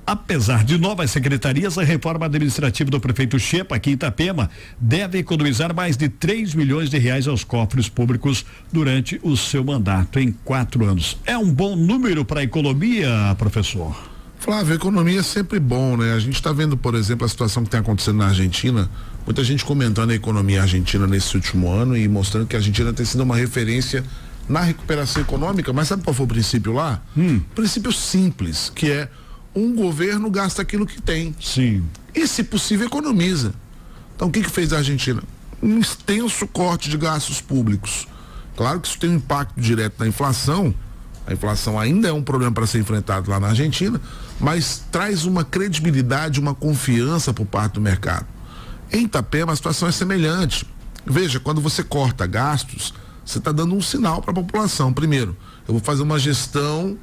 Apesar de novas secretarias, a reforma administrativa do prefeito Xepa, aqui em Itapema, deve economizar mais de 3 milhões de reais aos cofres públicos durante o seu mandato em 4 anos. É um bom número para a economia, professor? Flávio, economia é sempre bom, né? A gente está vendo, por exemplo, a situação que está acontecendo na Argentina, muita gente comentando a economia argentina nesse último ano e mostrando que a Argentina tem sido uma referência na recuperação econômica, mas sabe qual foi o princípio lá? Princípio simples, que é um governo gasta aquilo que tem. Sim. E, se possível, economiza. Então, o que fez a Argentina? Um extenso corte de gastos públicos. Claro que isso tem um impacto direto na inflação. A inflação ainda é um problema para ser enfrentado lá na Argentina, mas traz uma credibilidade, uma confiança por parte do mercado. Em Itapema, a situação é semelhante. Veja, quando você corta gastos, você está dando um sinal para a população. Primeiro, eu vou fazer uma gestão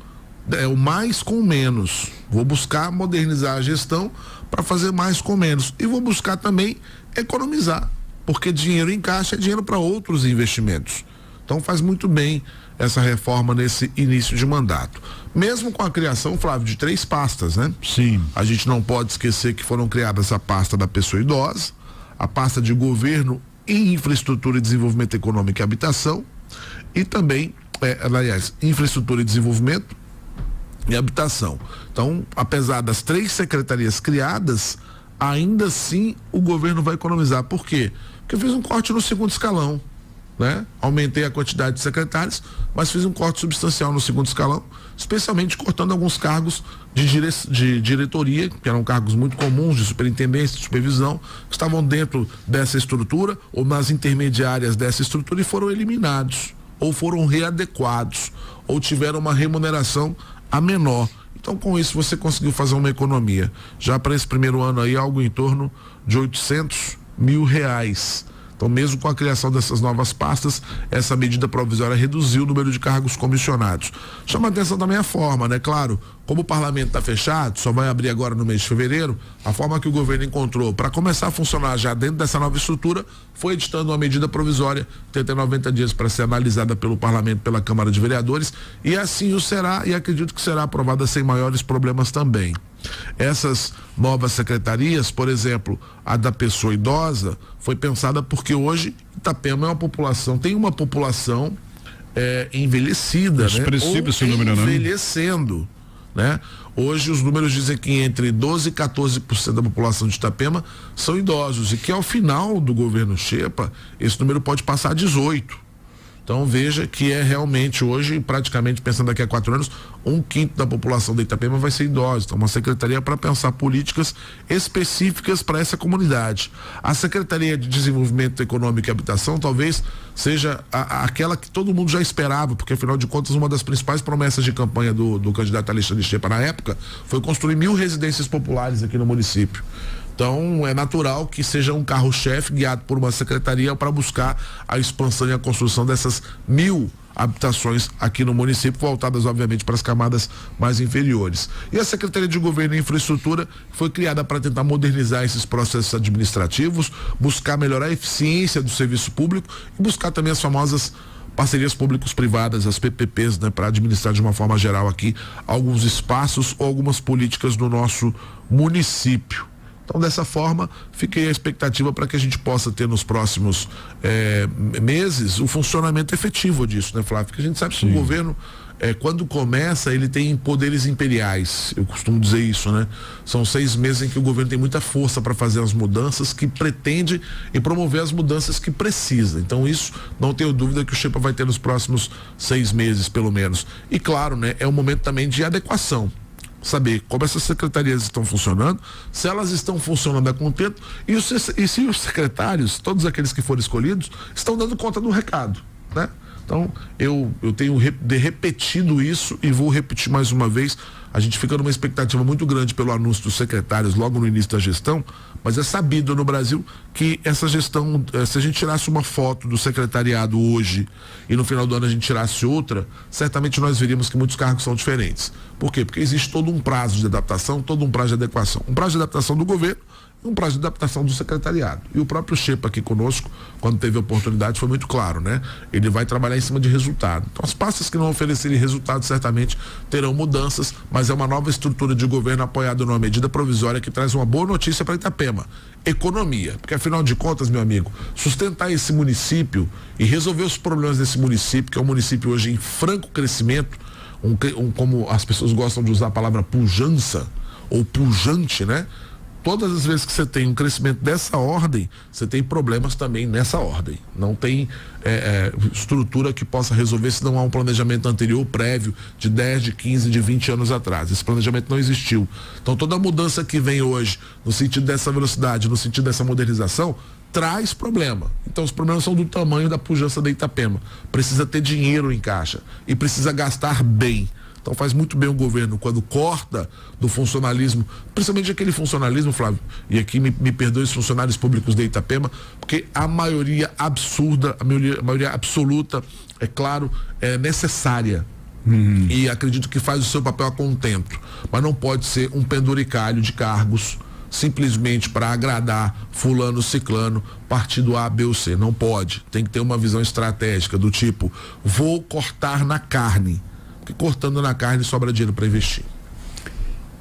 o mais com menos. Vou buscar modernizar a gestão para fazer mais com menos. E vou buscar também economizar, porque dinheiro em caixa é dinheiro para outros investimentos. Então faz muito bem essa reforma nesse início de mandato. Mesmo com a criação, Flávio, de 3 pastas, né? Sim. A gente não pode esquecer que foram criadas a pasta da pessoa idosa, a pasta de governo e infraestrutura e desenvolvimento econômico e habitação, e também, aliás, infraestrutura e desenvolvimento e habitação. Então, apesar das 3 secretarias criadas, ainda assim o governo vai economizar. Por quê? Porque eu fiz um corte no 2º escalão, né? Aumentei a quantidade de secretários, mas fiz um corte substancial no 2º escalão, especialmente cortando alguns cargos de diretoria, que eram cargos muito comuns, de superintendência, de supervisão, que estavam dentro dessa estrutura ou nas intermediárias dessa estrutura e foram eliminados, ou foram readequados, ou tiveram uma remuneração a menor. Então, com isso, você conseguiu fazer uma economia. Já para esse primeiro ano aí, algo em torno de R$800 mil. Então, mesmo com a criação dessas novas pastas, essa medida provisória reduziu o número de cargos comissionados. Chama a atenção também a forma, né? Claro, como o parlamento está fechado, só vai abrir agora no mês de fevereiro, a forma que o governo encontrou para começar a funcionar já dentro dessa nova estrutura foi editando uma medida provisória, tem até 90 dias para ser analisada pelo parlamento, pela Câmara de Vereadores, e assim o será, e acredito que será aprovada sem maiores problemas também. Essas novas secretarias, por exemplo, a da pessoa idosa, foi pensada porque hoje Itapema é uma população, tem uma população envelhecida, expressivo, né? esse número, envelhecendo, né? Hoje os números dizem que entre 12% e 14% da população de Itapema são idosos e que ao final do governo Xepa, esse número pode passar a 18%. Então veja que é realmente hoje, praticamente pensando daqui a 4 anos, 1/5 da população de Itapema vai ser idosa. Então uma secretaria para pensar políticas específicas para essa comunidade. A Secretaria de Desenvolvimento Econômico e Habitação talvez seja aquela que todo mundo já esperava, porque afinal de contas uma das principais promessas de campanha do candidato Alexandre Xepa na época foi construir 1.000 residências populares aqui no município. Então é natural que seja um carro-chefe guiado por uma secretaria para buscar a expansão e a construção dessas 1.000 habitações aqui no município, voltadas obviamente para as camadas mais inferiores. E a Secretaria de Governo e Infraestrutura foi criada para tentar modernizar esses processos administrativos, buscar melhorar a eficiência do serviço público e buscar também as famosas parcerias públicos-privadas, as PPPs, né, para administrar de uma forma geral aqui alguns espaços ou algumas políticas do nosso município. Então, dessa forma, fiquei a expectativa para que a gente possa ter nos próximos meses o funcionamento efetivo disso, né, Flávio? Porque a gente sabe que o governo, quando começa, ele tem poderes imperiais, eu costumo dizer isso, né? São 6 meses em que o governo tem muita força para fazer as mudanças que pretende e promover as mudanças que precisa. Então, isso, não tenho dúvida que o Xepa vai ter nos próximos 6 meses, pelo menos. E, claro, né, é um momento também de adequação. Saber como essas secretarias estão funcionando, se elas estão funcionando a contento e se os secretários, todos aqueles que foram escolhidos, estão dando conta do recado, né? Então, eu tenho repetido isso e vou repetir mais uma vez. A gente fica numa expectativa muito grande pelo anúncio dos secretários logo no início da gestão, mas é sabido no Brasil que essa gestão, se a gente tirasse uma foto do secretariado hoje e no final do ano a gente tirasse outra, certamente nós veríamos que muitos cargos são diferentes. Por quê? Porque existe todo um prazo de adaptação, todo um prazo de adequação. Um prazo de adaptação do governo um prazo de adaptação do secretariado. E o próprio Xepa aqui conosco, quando teve a oportunidade, foi muito claro, né? Ele vai trabalhar em cima de resultado. Então, as pastas que não oferecerem resultado certamente terão mudanças, mas é uma nova estrutura de governo apoiada numa medida provisória que traz uma boa notícia para Itapema: economia. Porque, afinal de contas, meu amigo, sustentar esse município e resolver os problemas desse município, que é um município hoje em franco crescimento, como as pessoas gostam de usar a palavra pujança ou pujante, né? Todas as vezes que você tem um crescimento dessa ordem, você tem problemas também nessa ordem. Não tem estrutura que possa resolver se não há um planejamento anterior, prévio, de 10, de 15, de 20 anos atrás. Esse planejamento não existiu. Então, toda mudança que vem hoje, no sentido dessa velocidade, no sentido dessa modernização, traz problema. Então, os problemas são do tamanho da pujança da Itapema. Precisa ter dinheiro em caixa e precisa gastar bem. Então, faz muito bem o governo quando corta do funcionalismo, principalmente aquele funcionalismo, Flávio, e aqui me perdoe os funcionários públicos de Itapema, porque a maioria absurda, a maioria absoluta, é claro, é necessária. E acredito que faz o seu papel a contento, mas não pode ser um penduricalho de cargos simplesmente para agradar fulano, ciclano, partido A, B ou C. Não pode. Tem que ter uma visão estratégica do tipo: vou cortar na carne, porque cortando na carne sobra dinheiro para investir.